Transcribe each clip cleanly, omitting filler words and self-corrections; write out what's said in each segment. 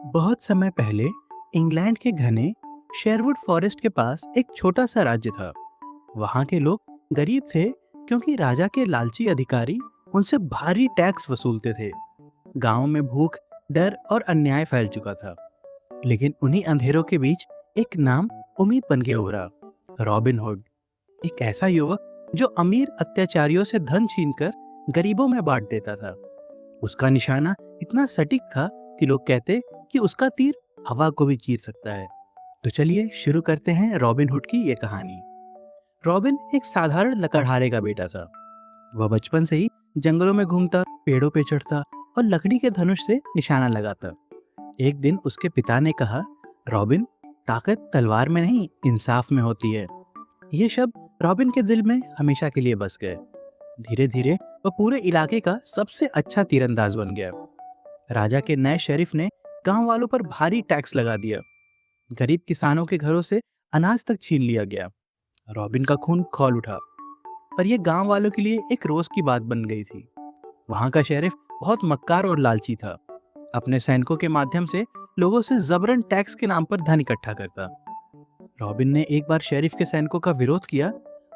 बहुत समय पहले इंग्लैंड के घने शेरवुड फॉरेस्ट के पास एक छोटा सा राज्य था। वहां के लोग गरीब थे क्योंकि राजा के लालची अधिकारी उनसे भारी टैक्स वसूलते थे। गांव में भूख, डर और अन्याय फैल चुका था। लेकिन उन्हीं अंधेरों के बीच एक नाम उम्मीद बन के उभरा, रॉबिन हुड। एक ऐसा युवक जो अमीर अत्याचारियों से धन छीनकर गरीबों में बांट देता था। उसका निशाना इतना सटीक था कि लोग कहते कि उसका तीर हवा को भी चीर सकता है। तो चलिए शुरू करते हैं रॉबिन हुड की ये कहानी। रॉबिन एक साधारण लकड़हारे का बेटा था। वह बचपन से ही जंगलों में घूमता, पेड़ों पे चढ़ता और लकड़ी के धनुष से निशाना लगाता। एक दिन उसके पिता ने कहा, रॉबिन, ताकत तलवार में नहीं, इंसाफ में होती है। ये शब्द रॉबिन के दिल में हमेशा के लिए बस गए। धीरे धीरे वह पूरे इलाके का सबसे अच्छा तीरंदाज बन गया। राजा के नए शेरिफ ने गांव वालों पर भारी टैक्स लगा दिया। गरीब किसानों के घरों से अनाज तक छीन लिया गया। रॉबिन का खून खौल उठा। पर यह गांव वालों के लिए एक रोज की बात बन गई थी। वहां का शेरिफ बहुत मक्कार और लालची था। अपने सैनिकों के माध्यम से लोगों से जबरन टैक्स के नाम पर धन इकट्ठा करता। रॉबिन ने एक बार शेरिफ के सैनिकों का विरोध किया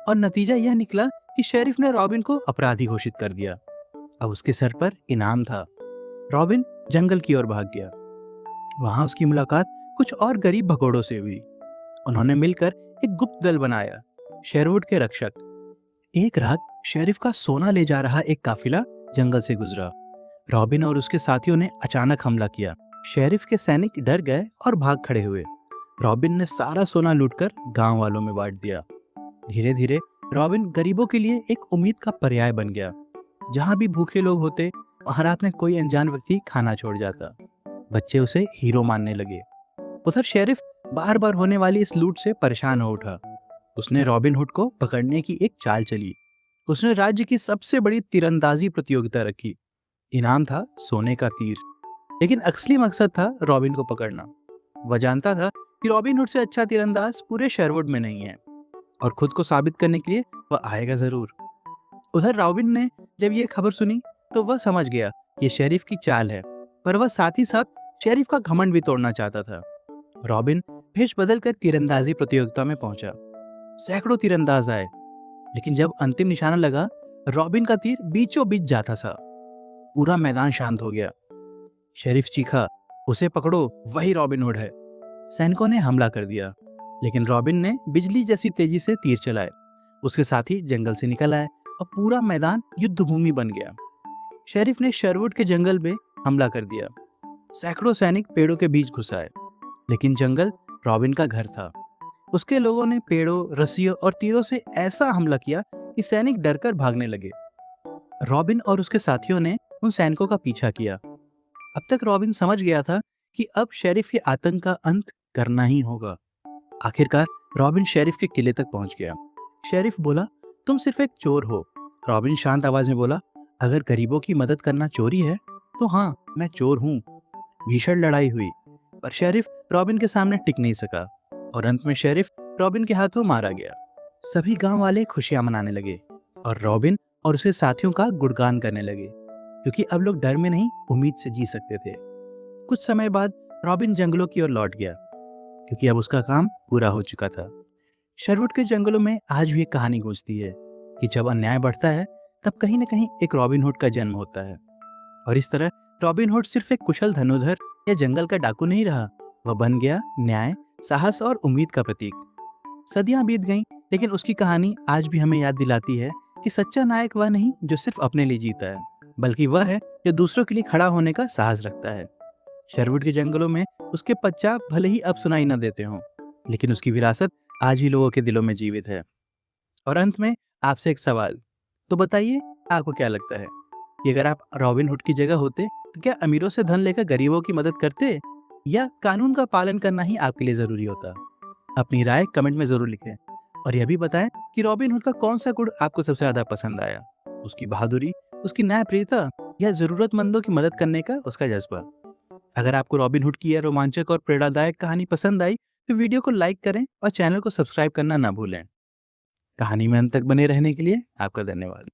और नतीजा यह निकला कि शेरिफ ने रॉबिन को अपराधी घोषित कर दिया। अब उसके सर पर इनाम था। रॉबिन जंगल की ओर भाग गया। वहां उसकी मुलाकात कुछ और गरीब भगोड़ों से हुई। उन्होंने मिलकर एक गुप्त दल बनाया, शेरवुड के रक्षक। एक रात शेरिफ का सोना ले जा रहा एक काफिला जंगल से गुजरा। रॉबिन और उसके साथियों ने अचानक हमला किया। शेरिफ के सैनिक डर गए और भाग खड़े हुए। रॉबिन ने सारा सोना लूटकर गांव वालों में बांट दिया। धीरे धीरे रॉबिन गरीबों के लिए एक उम्मीद का पर्याय बन गया। जहां भी भूखे लोग होते, वहां रात में कोई अनजान व्यक्ति खाना छोड़ जाता। बच्चे उसे हीरो मानने लगे। उधर शेरिफ बार बार होने वाली इस लूट से परेशान हो उठा। उसने रॉबिन हुड को पकड़ने की एक चाल चली। उसने राज्य की सबसे बड़ी तीरंदाजी प्रतियोगिता रखी। इनाम था सोने का तीर। लेकिन असली मकसद था रॉबिन को पकड़ना। वह जानता था कि रॉबिन हुड से अच्छा तीरंदाज पूरे शेरवुड में नहीं है और खुद को साबित करने के लिए वह आएगा जरूर। उधर रॉबिन ने जब ये खबर सुनी तो वह समझ गया कि ये शेरिफ की चाल है, पर वह साथ ही साथ शेरिफ का घमंड भी तोड़ना चाहता था। रॉबिन भेष बदलकर तीरंदाजी प्रतियोगिता में पहुंचा। सैकड़ों तीरंदाज आए, लेकिन जब अंतिम निशाना लगा, रॉबिन का तीर बीचों बीच जाता था। पूरा मैदान शांत हो गया। शेरिफ चीखा, उसे पकड़ो, वही रॉबिन हुड है। सैनिकों ने हमला कर दिया, लेकिन रॉबिन ने बिजली जैसी तेजी से तीर चलाए। उसके साथी जंगल से निकल आए और पूरा मैदान युद्ध भूमि बन गया। शेरिफ ने शेरवुड के जंगल में हमला कर दिया। सैकड़ों सैनिक पेड़ों के बीच घुस आए, लेकिन जंगल रॉबिन का घर था। उसके लोगों ने पेड़ों, रस्सियों और तीरों से ऐसा हमला किया कि सैनिक डरकर भागने लगे। रॉबिन और उसके साथियों ने उन सैनिकों का पीछा किया। अब तक रॉबिन समझ गया था कि अब शेरिफ के आतंक का अंत करना ही होगा। आखिरकार रॉबिन शेरिफ के किले तक पहुंच गया। शेरिफ बोला, तुम सिर्फ एक चोर हो। रॉबिन शांत आवाज में बोला, अगर गरीबों की मदद करना चोरी है तो हाँ, मैं चोर हूँ। भीषण लड़ाई हुई, पर शेरिफ रॉबिन के सामने टिक नहीं सका और अंत में शेरिफ रॉबिन के हाथों मारा गया। सभी गांव वाले खुशियां मनाने लगे और रॉबिन और उसके साथियों का गुणगान करने लगे, क्योंकि अब लोग डर में नहीं, उम्मीद से जी सकते थे। कुछ समय बाद रॉबिन जंगलों की ओर लौट गया, क्योंकि अब उसका काम पूरा हो चुका था। शेरवुड के जंगलों में आज भी एक कहानी गूंजती है कि जब अन्याय बढ़ता है, तब कहीं न कहीं एक रॉबिन हुड का जन्म होता है। और इस तरह रॉबिन हुड सिर्फ एक कुशल धनुर्धर या जंगल का डाकू नहीं रहा, वह बन गया न्याय, साहस और उम्मीद का प्रतीक। सदियां बीत गईं, लेकिन उसकी कहानी आज भी हमें याद दिलाती है कि सच्चा नायक वह नहीं जो सिर्फ अपने लिए जीता है, बल्कि वह है जो दूसरों के लिए खड़ा होने का साहस रखता है। शेरवुड के जंगलों में उसके पच्चा भले ही अब सुनाई न देते हों, लेकिन उसकी विरासत आज भी लोगों के दिलों में जीवित है। और अंत में आपसे एक सवाल, तो बताइए, आपको क्या लगता है कि अगर आप रॉबिन हुड की जगह होते तो क्या अमीरों से धन लेकर गरीबों की मदद करते, या कानून का पालन करना ही आपके लिए जरूरी होता? अपनी राय कमेंट में जरूर लिखें और यह भी बताएं कि रॉबिन हुड का कौन सा गुण आपको सबसे ज्यादा पसंद आया, उसकी बहादुरी, उसकी न्यायप्रियता, या जरूरतमंदों की मदद करने का उसका जज्बा। अगर आपको रॉबिन हुड की यह रोमांचक और प्रेरणादायक कहानी पसंद आई तो वीडियो को लाइक करें और चैनल को सब्सक्राइब करना ना भूलें। कहानी में अंत तक बने रहने के लिए आपका धन्यवाद।